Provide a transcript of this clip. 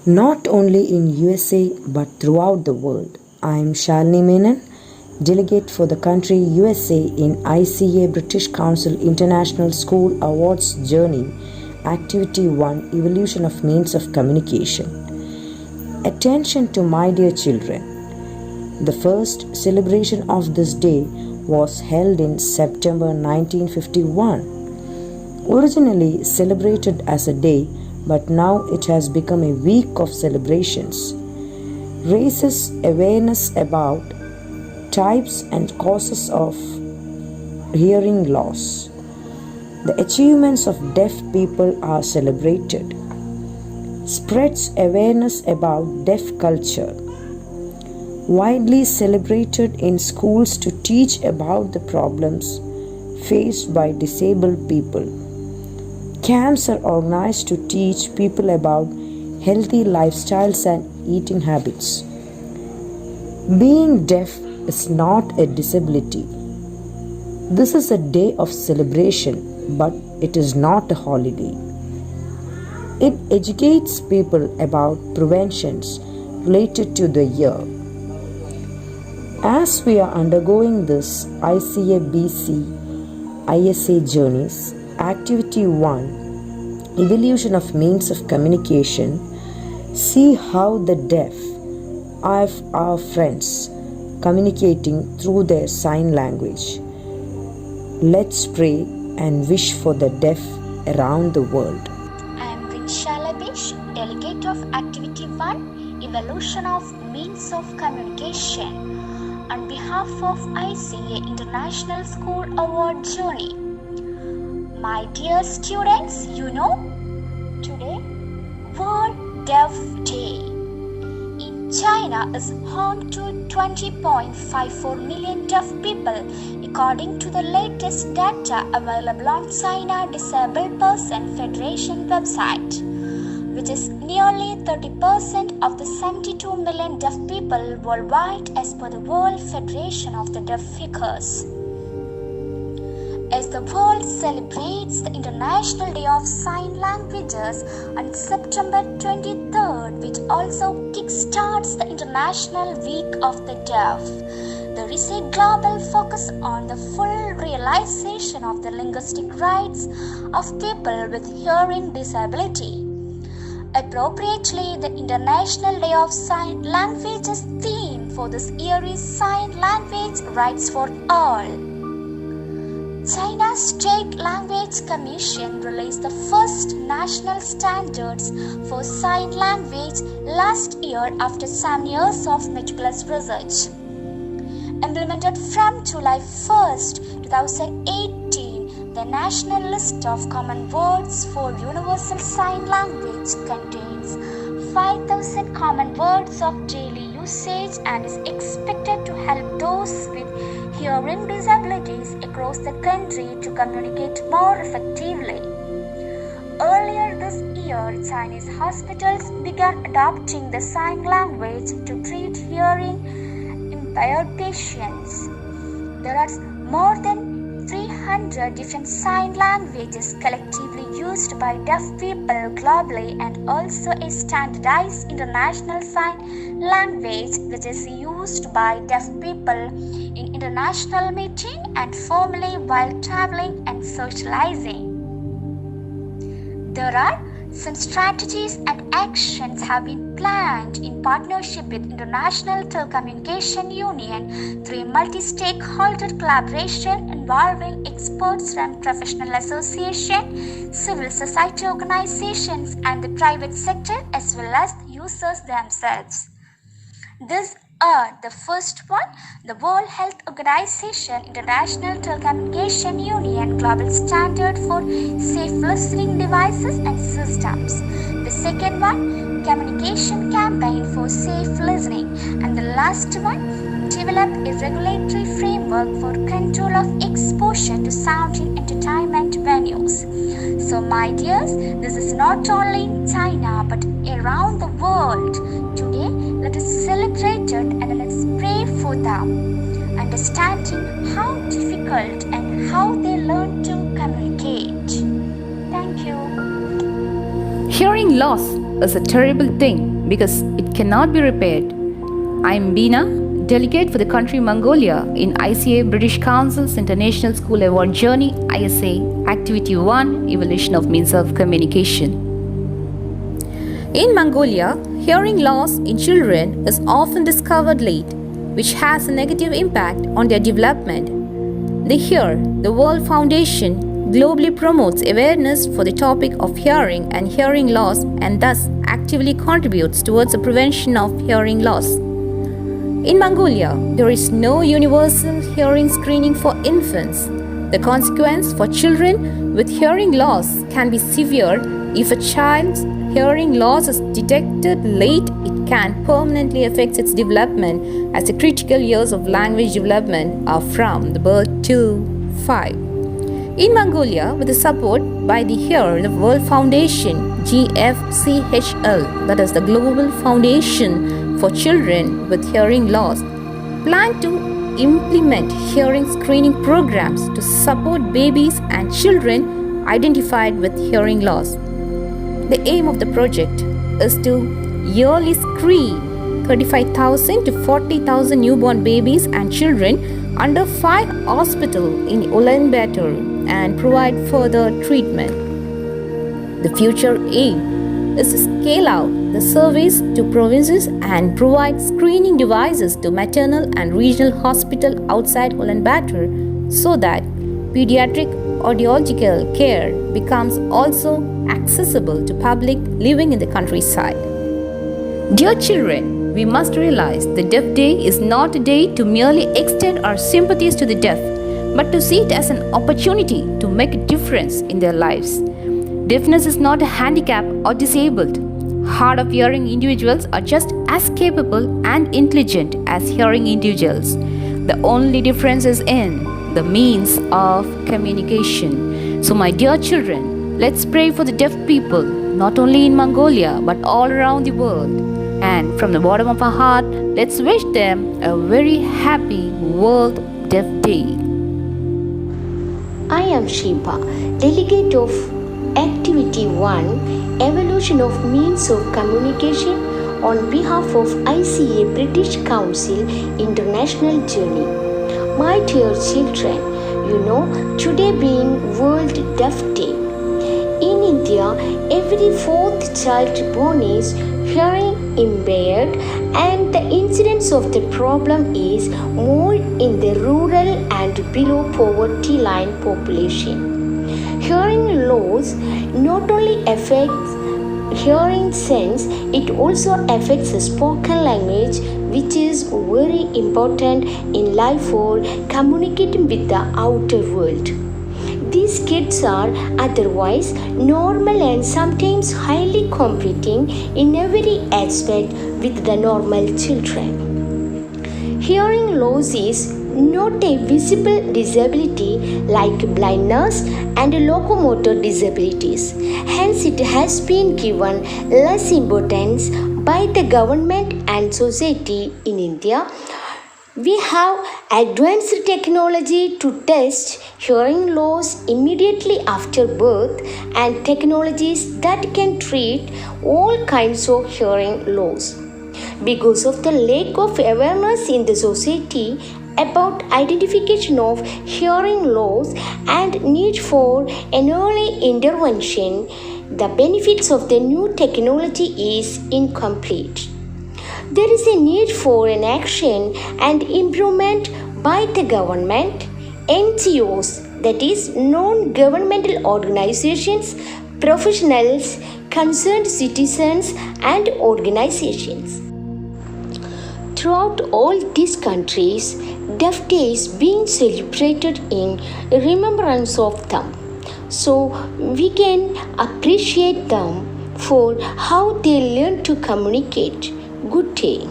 not only in USA but throughout the world. I am Shalini Menon, delegate for the country USA in ICA-British Council International School Awards Journey, Activity 1, Evolution of Means of Communication. Attention to my dear children. The first celebration of this day was held in September 1951. Originally celebrated as a day, but now it has become a week of celebrations. Raises awareness about types and causes of hearing loss. The achievements of deaf people are celebrated. Spreads awareness about deaf culture. Widely celebrated in schools to teach about the problems faced by disabled people. Camps are organized to teach people about healthy lifestyles and eating habits. Being deaf is not a disability. This is a day of celebration, but it is not a holiday. It educates people about preventions related to the ear. As we are undergoing this ICA-BC ISA journeys, Activity 1, Evolution of Means of Communication, see how the deaf are our friends communicating through their sign language. Let's pray and wish for the deaf around the world. I am Vinshala-Bish, delegate of Activity 1, Evolution of Means of Communication, on behalf of ICA International School Award Journey. My dear students, today World Deaf Day. In China is home to 20.54 million deaf people according to the latest data available on China Disabled Person Federation website, which is nearly 30% of the 72 million deaf people worldwide as per the World Federation of the Deaf figures. As the world celebrates the International Day of Sign Languages on September 23rd, which also kickstarts the International Week of the Deaf, there is a global focus on the full realization of the linguistic rights of people with hearing disability. Appropriately, the International Day of Sign Languages theme for this year is Sign Language Rights for All. China's State Language Commission released the first national standards for sign language last year after some years of meticulous research. Implemented from July 1st, 2018, the National List of Common Words for Universal Sign Language contains 5,000 common words of daily usage and is expected to help those with hearing disabilities across the country to communicate more effectively. Earlier this year, Chinese hospitals began adopting the sign language to treat hearing impaired patients. There are more than 300 different sign languages collectively used by deaf people globally and also a standardized international sign language which is used by deaf people in international meeting and formally while traveling and socializing. There are some strategies and actions have been planned in partnership with International Telecommunication Union through a multi-stakeholder collaboration involving experts from professional associations, civil society organizations, and the private sector as well as users themselves. These are the first one, the World Health Organization International Telecommunication Union Global Standard for Safe Listening Devices and Systems. The second one, Communication Campaign for Safe Listening. And the last one, develop a regulatory framework for control of exposure to sound in entertainment venues. So my dears, this is not only in China but around the world. Today, let us celebrate it and let's pray for them, understanding how difficult and how they learn to communicate. Thank you. Hearing loss is a terrible thing because it cannot be repaired. I am Beena, delegate for the country Mongolia in ICA-British Council's International School Award Journey ISA Activity 1 Evolution of Means of Communication. In Mongolia, hearing loss in children is often discovered late, which has a negative impact on their development. The World Foundation globally promotes awareness for the topic of hearing and hearing loss and thus actively contributes towards the prevention of hearing loss. In Mongolia, there is no universal hearing screening for infants. The consequence for children with hearing loss can be severe. If a child's hearing loss is detected late, it can permanently affect its development, as the critical years of language development are from the birth to 5. In Mongolia, with the support by the World Foundation GFCHL, that is the Global Foundation for Children with Hearing Loss, plan to implement hearing screening programs to support babies and children identified with hearing loss. The aim of the project is to yearly screen 35,000 to 40,000 newborn babies and children under 5 hospitals in Ulaanbaatar and provide further treatment. The future aim is to scale out the service to provinces and provide screening devices to maternal and regional hospitals outside Ulaanbaatar so that pediatric audiological care becomes also accessible to public living in the countryside. Dear children, we must realize the Deaf Day is not a day to merely extend our sympathies to the deaf, but to see it as an opportunity to make a difference in their lives. Deafness is not a handicap or disabled. Hard of hearing individuals are just as capable and intelligent as hearing individuals. The only difference is in the means of communication. So my dear children, let's pray for the deaf people, not only in Mongolia but all around the world. And from the bottom of our heart, let's wish them a very happy World Deaf Day. I am Shiba, delegate of Activity 1, Evolution of Means of Communication on behalf of ICA-British Council International Journey. My dear children, today being World Deaf Day. In India, every 4th child born is hearing impaired, and the incidence of the problem is more in the rural and below poverty line population. Hearing loss not only affects hearing sense, it also affects the spoken language, which is very important in life for communicating with the outer world. These kids are otherwise normal and sometimes highly competing in every aspect with the normal children. Hearing loss is not a visible disability like blindness and locomotor disabilities. Hence, it has been given less importance by the government and society in India. We have advanced technology to test hearing loss immediately after birth and technologies that can treat all kinds of hearing loss. Because of the lack of awareness in the society about identification of hearing loss and need for an early intervention, the benefits of the new technology is incomplete. There is a need for an action and improvement by the government, NGOs, that is non-governmental organizations, professionals, concerned citizens and organizations. Throughout all these countries, Deaf Day is being celebrated in remembrance of them. So we can appreciate them for how they learn to communicate. Good day.